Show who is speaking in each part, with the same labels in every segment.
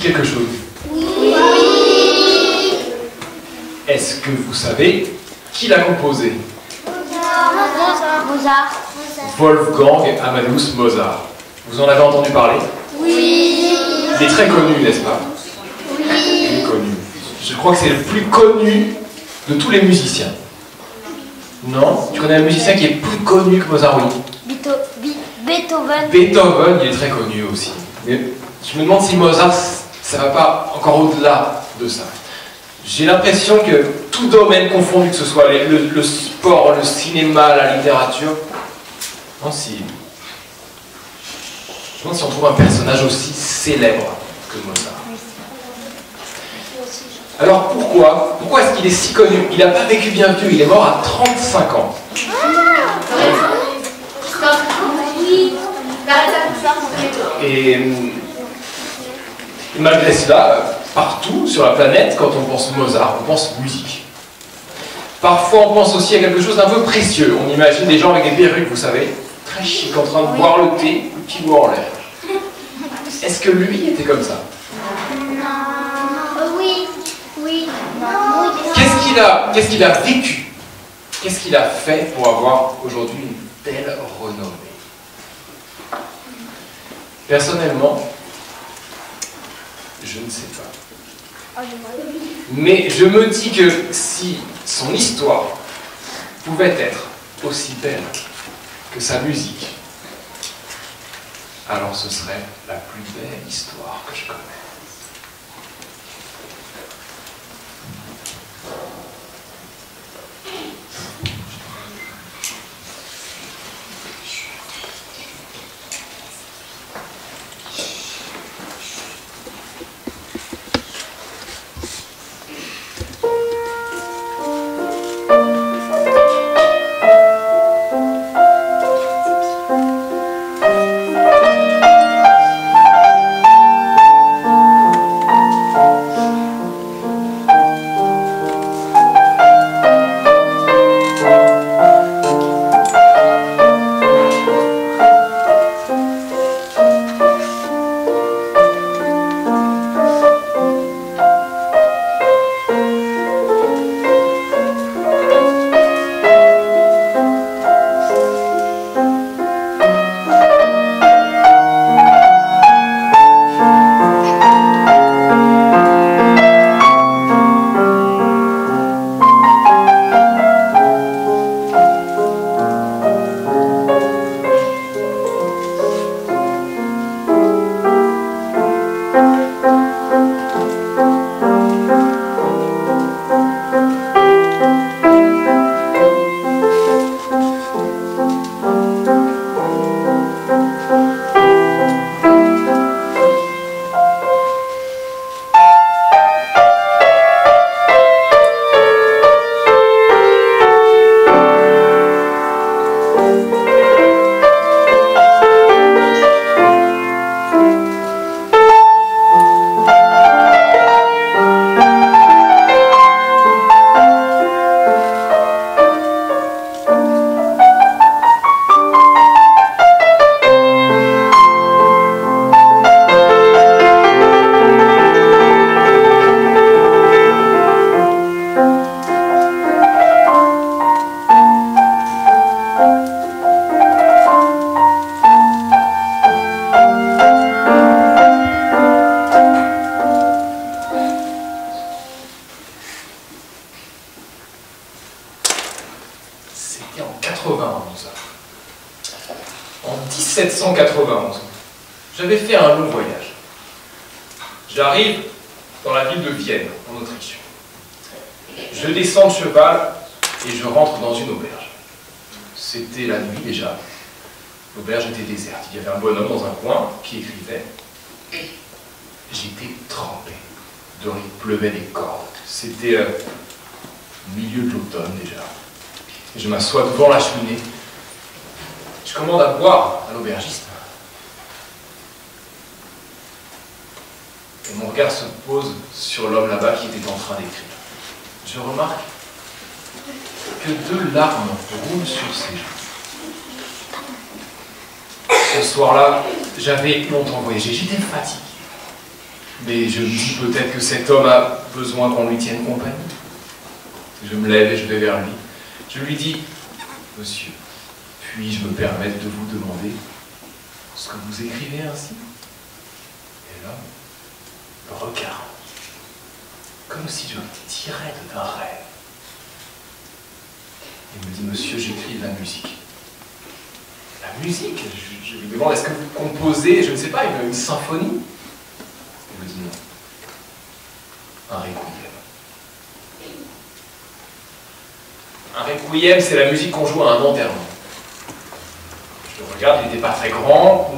Speaker 1: Quelque chose. Oui. Est-ce que vous savez qui l'a composé?
Speaker 2: Mozart.
Speaker 1: Wolfgang Amadeus Mozart. Vous en avez entendu parler?
Speaker 2: Oui.
Speaker 1: Il est très connu, n'est-ce pas?
Speaker 2: Oui.
Speaker 1: Il est connu. Je crois que c'est le plus connu de tous les musiciens. Non? Tu connais un musicien qui est plus connu que Mozart? Oui.
Speaker 2: Beethoven.
Speaker 1: Beethoven, il est très connu aussi. Mais je me demande si Mozart, ça va pas encore au-delà de ça. J'ai l'impression que tout domaine confondu, que ce soit le sport, le cinéma, la littérature, je me demande si on trouve un personnage aussi célèbre que Mozart. Alors pourquoi est-ce qu'il est si connu? Il n'a pas vécu bien vieux, il est mort à 35 ans. Et malgré cela, partout sur la planète, quand on pense Mozart, on pense musique. Parfois, on pense aussi à quelque chose d'un peu précieux. On imagine des gens avec des perruques, vous savez, très chic, en train de boire le thé, le petit doigt en l'air. Est-ce que lui était comme ça?
Speaker 2: Oui.
Speaker 1: Qu'est-ce qu'il a vécu? Qu'est-ce qu'il a fait pour avoir aujourd'hui une telle renommée? Personnellement, je ne sais pas. Mais je me dis que si son histoire pouvait être aussi belle que sa musique, alors ce serait la plus belle histoire que je connaisse. C'était en 91. En 1791, j'avais fait un long voyage. J'arrive dans la ville de Vienne, en Autriche. Je descends de cheval et je rentre dans une auberge. C'était la nuit déjà. L'auberge était déserte. Il y avait un bonhomme dans un coin qui écrivait. J'étais trempé. Dehors, il pleuvait des cordes. C'était au milieu de l'automne déjà. Et je m'assois devant la cheminée. Je commande à boire à l'aubergiste. Et mon regard se pose sur l'homme là-bas qui était en train d'écrire. Je remarque que 2 larmes roulent sur ses joues. Ce soir-là, j'avais longtemps voyagé, j'étais fatigué. Mais je me dis peut-être que cet homme a besoin qu'on lui tienne compagnie. Je me lève et je vais vers lui. Je lui dis, « Monsieur, puis-je me permettre de vous demander ce que vous écrivez ainsi ?» Et l'homme me regarde, comme si je tirais d'un rêve. Il me dit, « Monsieur, j'écris de la musique. » La musique? Je lui demande, est-ce que vous composez, je ne sais pas, une symphonie? Il me dit non. Un requiem. Un requiem, c'est la musique qu'on joue à un enterrement. Je le regarde, il n'était pas très grand,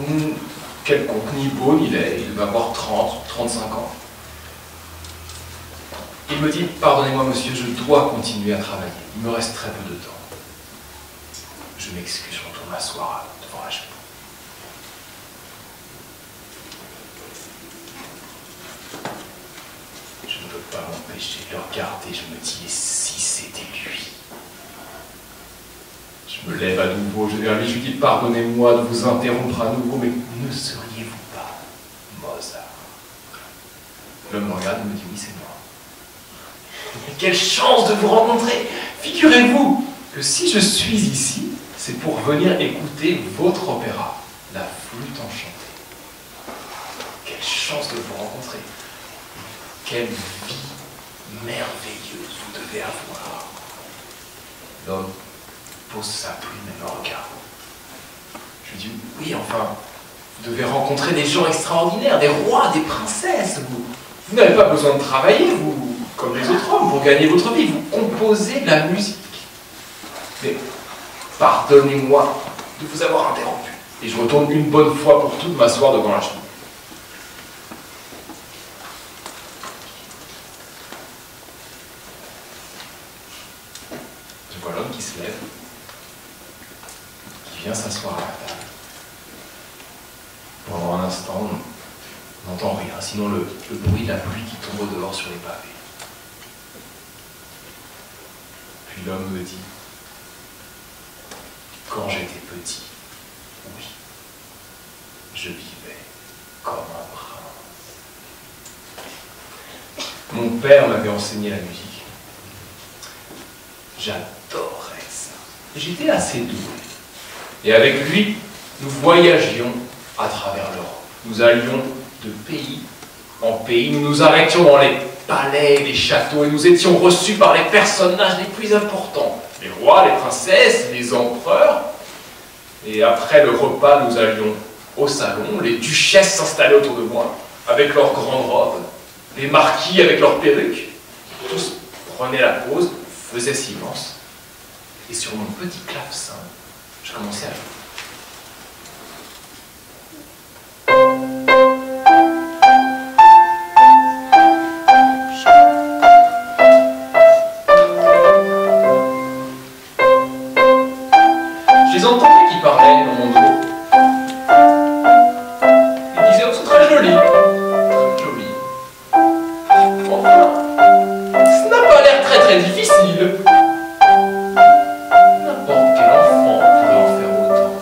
Speaker 1: quelconque, ni beau ni laid, il devait avoir 30, 35 ans. Il me dit, pardonnez-moi monsieur, je dois continuer à travailler, il me reste très peu de temps. Je m'excuse, je retourne m'asseoir devant la cheminée. Je ne peux pas m'empêcher de le regarder, je me dis, et si c'était lui? Je me lève à nouveau, je vais vers lui, je lui dis, pardonnez-moi de vous interrompre à nouveau, mais ne seriez-vous pas Mozart? L'homme me regarde et me dit, oui, c'est moi. Mais quelle chance de vous rencontrer! Figurez-vous que si je suis ici, c'est pour venir écouter votre opéra, La Flûte Enchantée. Quelle chance de vous rencontrer! Quelle vie merveilleuse vous devez avoir! L'homme pose sa plume et me regarde. Je lui dis, oui, enfin, vous devez rencontrer des gens extraordinaires, des rois, des princesses. Vous n'avez pas besoin de travailler, vous, comme les autres hommes, pour gagner votre vie. Vous composez de la musique. Mais pardonnez-moi de vous avoir interrompu. Et je retourne une bonne fois pour toutes m'asseoir devant la cheminée. Je vois l'homme qui se lève, qui vient s'asseoir à la table. Pendant un instant, on n'entend rien, sinon le bruit de la pluie qui tombe dehors sur les pavés. Puis l'homme me dit, quand j'étais petit, oui, je vivais comme un prince. Mon père m'avait enseigné la musique. J'adorais ça. J'étais assez doué. Et avec lui, nous voyagions à travers l'Europe. Nous allions de pays en pays. Nous nous arrêtions dans les palais, les châteaux, et nous étions reçus par les personnages les plus importants. Les rois, les princesses, les empereurs. Et après le repas, nous allions au salon. Les duchesses s'installaient autour de moi, avec leurs grandes robes. Les marquis avec leurs perruques. Tous prenaient la pause, faisaient silence. Et sur mon petit clavecin, je commençais à jouer. Je les entendais qui parlaient dans mon dos. Ils disaient, oh, c'est très joli. Très joli. Enfin, ça n'a pas l'air très très difficile. N'importe quel enfant pourrait en faire autant.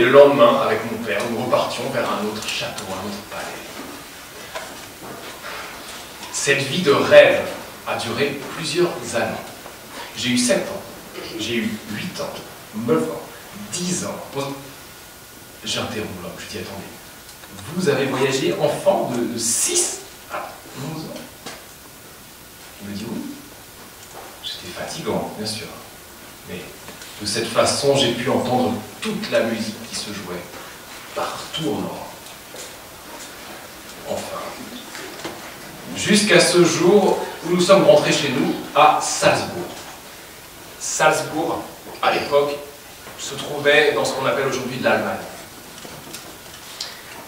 Speaker 1: le lendemain, avec mon père, nous repartions vers un autre château, un autre palais. Cette vie de rêve a duré plusieurs années. J'ai eu 7 ans, j'ai eu 8 ans, 9 ans, 10 ans. J'interromps l'homme, je dis attendez. Vous avez voyagé enfant de 6 à 11 ans? Il me dit oui. C'était fatigant, bien sûr. Mais de cette façon, j'ai pu entendre toute la musique qui se jouait partout en Europe. Enfin, jusqu'à ce jour où nous sommes rentrés chez nous à Salzbourg. Salzbourg, à l'époque, se trouvait dans ce qu'on appelle aujourd'hui de l'Allemagne.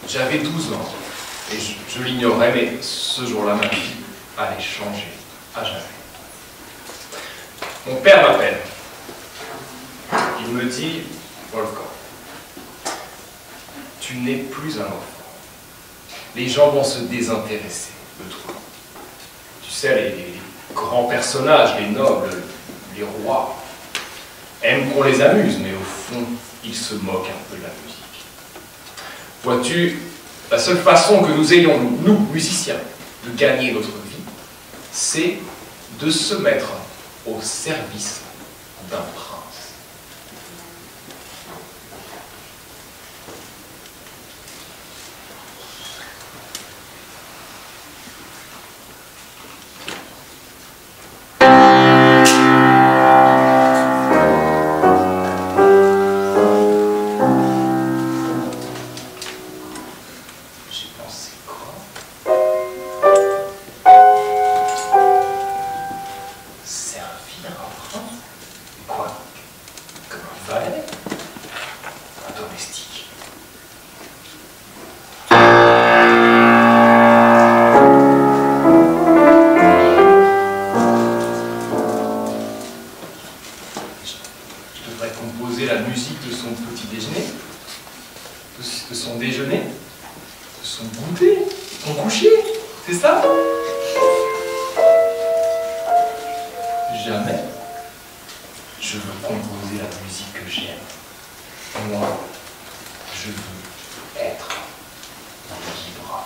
Speaker 1: J'avais 12 ans, et je l'ignorais, mais ce jour-là, ma vie allait changer à jamais. Mon père m'appelle. Il me dit, Wolfgang, tu n'es plus un enfant. Les gens vont se désintéresser de toi. Tu sais, les grands personnages, les nobles, les rois, aiment qu'on les amuse, mais au fond, ils se moquent un peu de la musique. Vois-tu, la seule façon que nous ayons, nous, musiciens, de gagner notre vie, c'est de se mettre au service d'un prince. Composer la musique de son petit déjeuner, de son déjeuner, de son goûter, de son coucher, c'est ça? Jamais je veux composer la musique que j'aime. Moi, je veux être libre.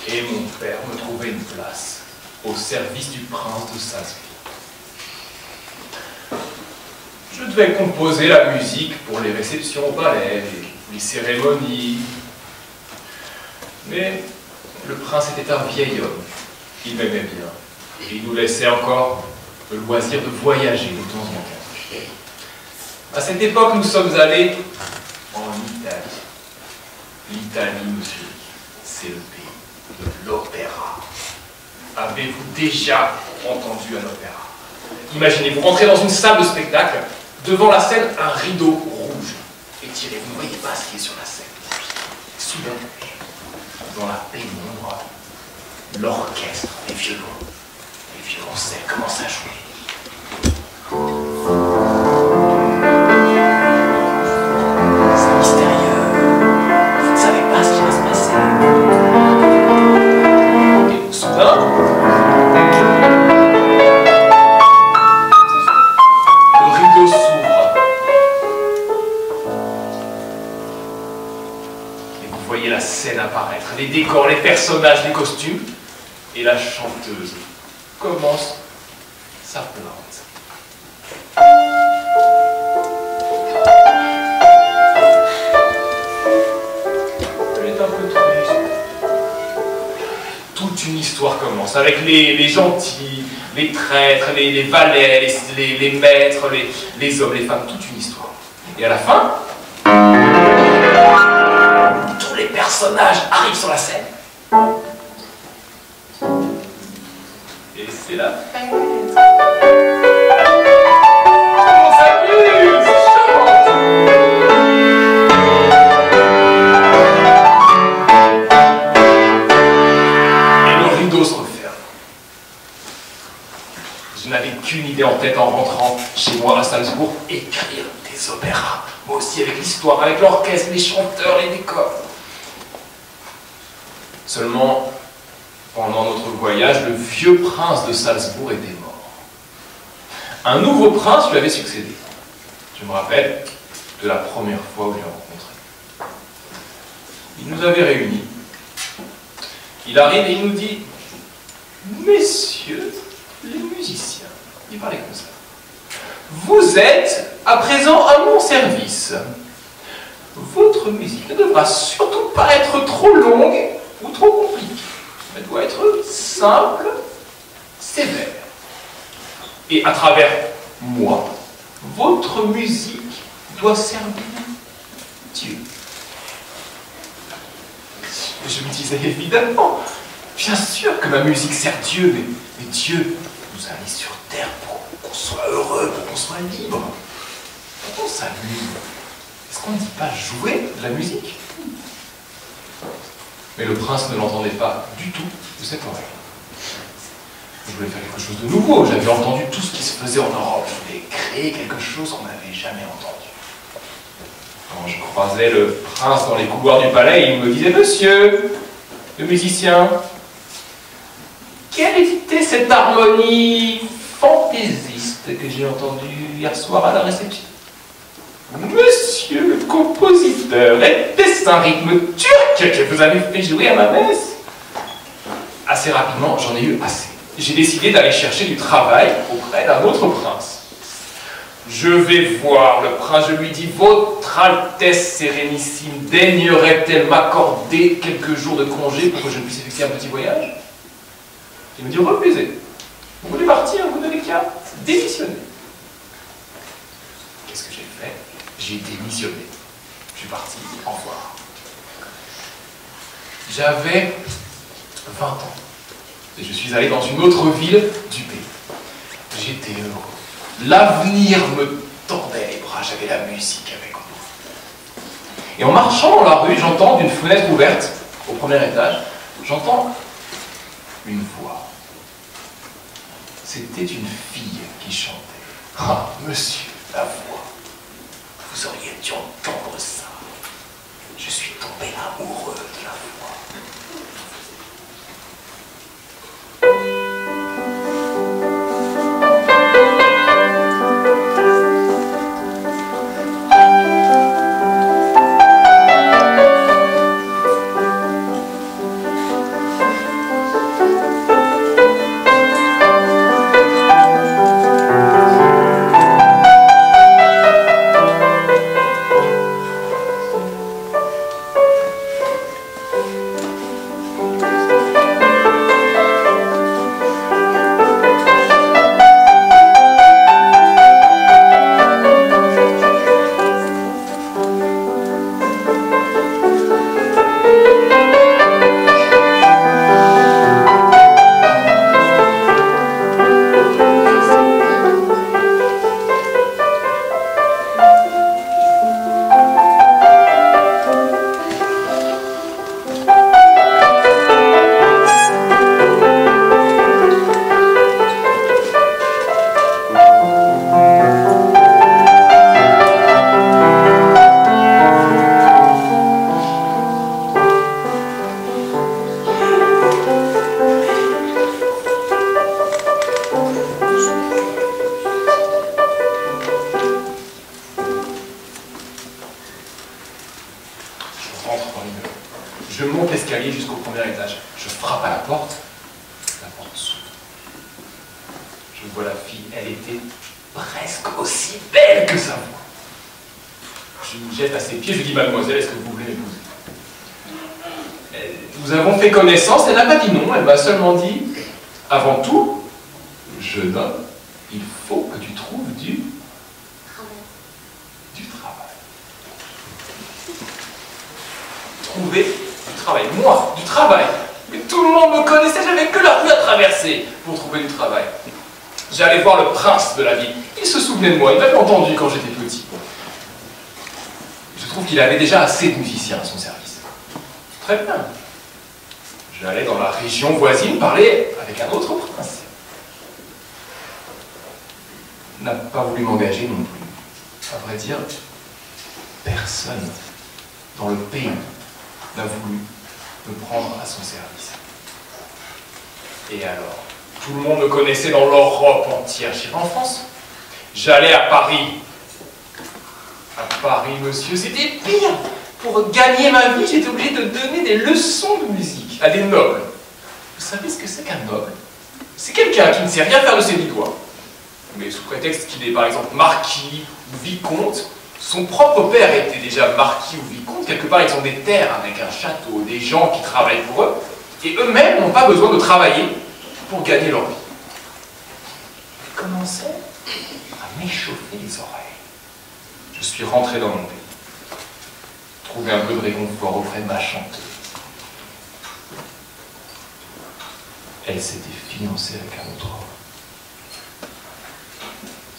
Speaker 1: Et mon père me trouvait une place au service du prince de Salzbourg. Je devais composer la musique pour les réceptions au palais, les cérémonies. Mais le prince était un vieil homme. Il m'aimait bien. Et il nous laissait encore le loisir de voyager de temps en temps. À cette époque, nous sommes allés en Italie. L'Italie, monsieur, c'est le pays de l'opéra. Avez-vous déjà entendu un opéra? Imaginez, vous rentrez dans une salle de spectacle, devant la scène, un rideau rouge étiré. Vous ne voyez pas ce qui est sur la scène. Soudain, dans la pénombre, l'orchestre, les violons, les violoncelles commencent à jouer. C'est mystérieux. Vous ne savez pas ce qui va se passer. Et soudain, le rideau s'ouvre. Et vous voyez la scène apparaître, les décors, les personnages, les costumes. Et la chanteuse commence sa plainte. Elle est un peu triste. Toute une histoire commence avec les gentils, les traîtres, les valets, les maîtres, les hommes, les femmes, toute une histoire. Et à la fin, tous les personnages arrivent sur la scène. Et c'est la fête. On s'amuse, chante. Et le rideau se referme. Je n'avais qu'une idée en tête en rentrant chez moi à Salzbourg, écrire des opéras. Moi aussi avec l'histoire, avec l'orchestre, les chanteurs, les décors. Seulement, pendant notre voyage, le vieux prince de Salzbourg était mort. Un nouveau prince lui avait succédé. Je me rappelle de la première fois où je l'ai rencontré. Il nous avait réunis. Il arrive et il nous dit « Messieurs les musiciens », il parlait comme ça, « vous êtes à présent à mon service. Votre musique ne devra surtout pas être trop longue ou trop compliquée. Elle doit être simple, sévère. Et à travers moi, votre musique doit servir Dieu. » Je me disais évidemment, bien sûr que ma musique sert Dieu, mais Dieu nous a mis sur terre pour qu'on soit heureux, pour qu'on soit libre. Quand on s'amuse, est-ce qu'on ne dit pas jouer de la musique? Mais le prince ne l'entendait pas du tout de cette oreille. Je voulais faire quelque chose de nouveau. J'avais entendu tout ce qui se faisait en Europe. Je voulais créer quelque chose qu'on n'avait jamais entendu. Quand je croisais le prince dans les couloirs du palais, il me disait « Monsieur, le musicien, quelle était cette harmonie fantaisiste que j'ai entendue hier soir à la réception ? » Monsieur le compositeur, était-ce un rythme turc que vous avez fait jouer à ma messe? Assez rapidement, j'en ai eu assez. J'ai décidé d'aller chercher du travail auprès d'un autre prince. Je vais voir le prince, je lui dis « Votre Altesse Sérénissime daignerait-elle m'accorder quelques jours de congé pour que je puisse effectuer un petit voyage ?» Il me dit « Refusez. Vous voulez partir, vous n'avez qu'à démissionner. » Qu'est-ce que j'ai fait? J'ai démissionné. Je suis parti. Au revoir. J'avais 20 ans. Et je suis allé dans une autre ville du pays. J'étais heureux. L'avenir me tendait les bras. J'avais la musique avec moi. Et en marchant dans la rue, j'entends d'une fenêtre ouverte, au premier étage, j'entends une voix. C'était une fille qui chantait. Ah, monsieur, la voix. Vous auriez dû entendre ça. Je suis tombé amoureux de la voix. étage. Je frappe à la porte s'ouvre. Je vois la fille, elle était presque aussi belle que sa voix. Je me jette à ses pieds, je lui dis, mademoiselle, est-ce que vous voulez m'épouser? Nous avons fait connaissance, elle n'a pas dit non, elle m'a seulement dit, avant tout, jeune homme, il faut que tu trouves du travail. Trouver du travail. Moi, du travail. Mais tout le monde me connaissait, j'avais que la rue à traverser pour trouver du travail. J'allais voir le prince de la ville. Il se souvenait de moi, il m'avait entendu quand j'étais petit. Je trouve qu'il avait déjà assez de musiciens à son service. Très bien. J'allais dans la région voisine parler avec un autre prince. Il n'a pas voulu m'engager non plus. À vrai dire, personne dans le pays n'a voulu me prendre à son service. Et alors, tout le monde me connaissait dans l'Europe entière. J'irai en France. J'allais à Paris. À Paris, monsieur, c'était pire. Pour gagner ma vie, j'étais obligé de donner des leçons de musique à des nobles. Vous savez ce que c'est qu'un noble? C'est quelqu'un qui ne sait rien faire de ses 10 doigts. Mais sous prétexte qu'il est par exemple marquis ou vicomte, son propre père était déjà marquis ou vicomte. Quelque part, ils ont des terres avec un château, des gens qui travaillent pour eux, et eux-mêmes n'ont pas besoin de travailler pour gagner leur vie. Ils commençaient à m'échauffer les oreilles. Je suis rentré dans mon pays. Trouver un peu de réconfort auprès de ma chanteuse. Elle s'était fiancée avec un autre homme.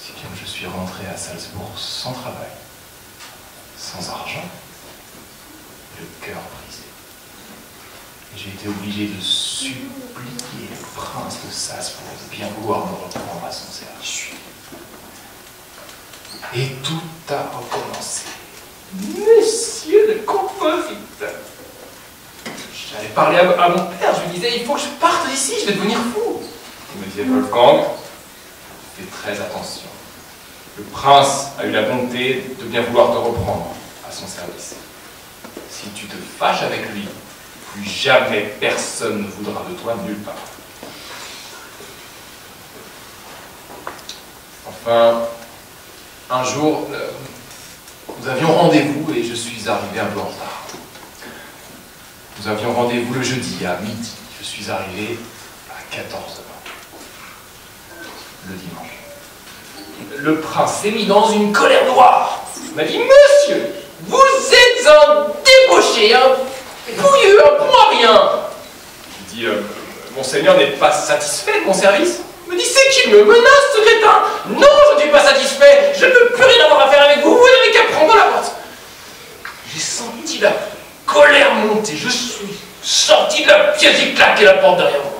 Speaker 1: Si bien que je suis rentré à Salzbourg sans travail, sans argent, le cœur brisé. Et j'ai été obligé de supplier le prince de Salzbourg de bien vouloir me reprendre à son service. Et tout a recommencé. Monsieur le compositeur. J'allais parler à mon père, je lui disais, il faut que je parte d'ici, je vais devenir fou. Il me disait, Wolfgang, fais très attention. Le prince a eu la bonté de bien vouloir te reprendre à son service. Si tu te fâches avec lui, plus jamais personne ne voudra de toi nulle part. Enfin, un jour, nous avions rendez-vous et je suis arrivé un peu en retard. Nous avions rendez-vous le jeudi à midi. Je suis arrivé à 14h. Le dimanche. Le prince s'est mis dans une colère noire. Il m'a dit, monsieur, vous êtes un débauché, un pouilleux, un bon à rien. Je dis, monseigneur n'est pas satisfait de mon service? Il me dit, c'est qui me menace, ce crétin? Non, je ne suis pas satisfait, je ne veux plus rien avoir à faire avec vous, vous n'avez qu'à prendre la porte. J'ai senti la colère monter, je suis sorti de la pièce, j'ai claqué la porte derrière moi.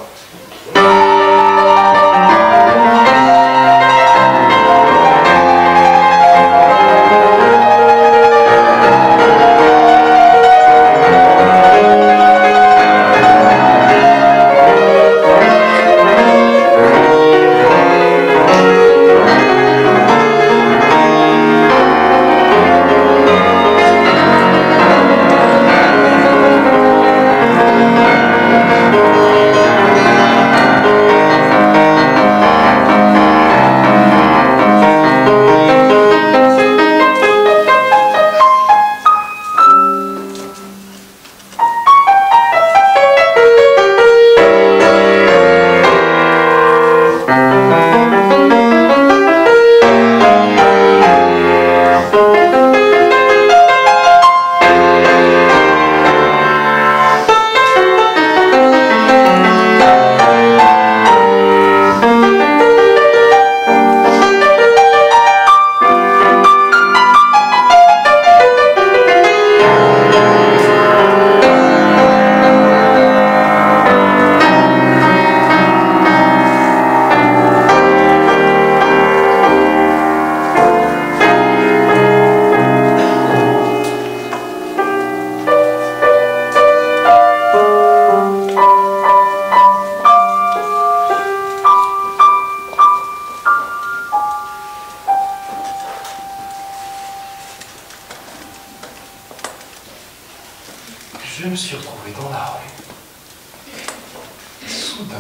Speaker 1: soudain,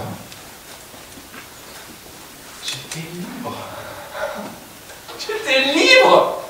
Speaker 1: j'étais libre. J'étais libre.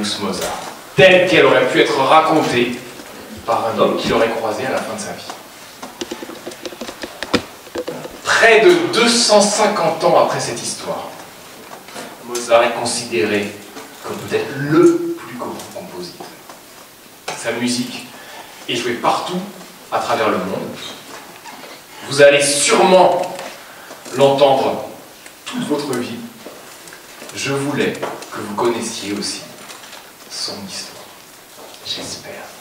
Speaker 1: Amadeus Mozart, telle qu'elle aurait pu être racontée par un homme qui l'aurait croisé à la fin de sa vie. Près de 250 ans après cette histoire, Mozart est considéré comme peut-être le plus grand compositeur. Sa musique est jouée partout à travers le monde. Vous allez sûrement l'entendre toute votre vie. Je voulais que vous connaissiez aussi son histoire. J'espère.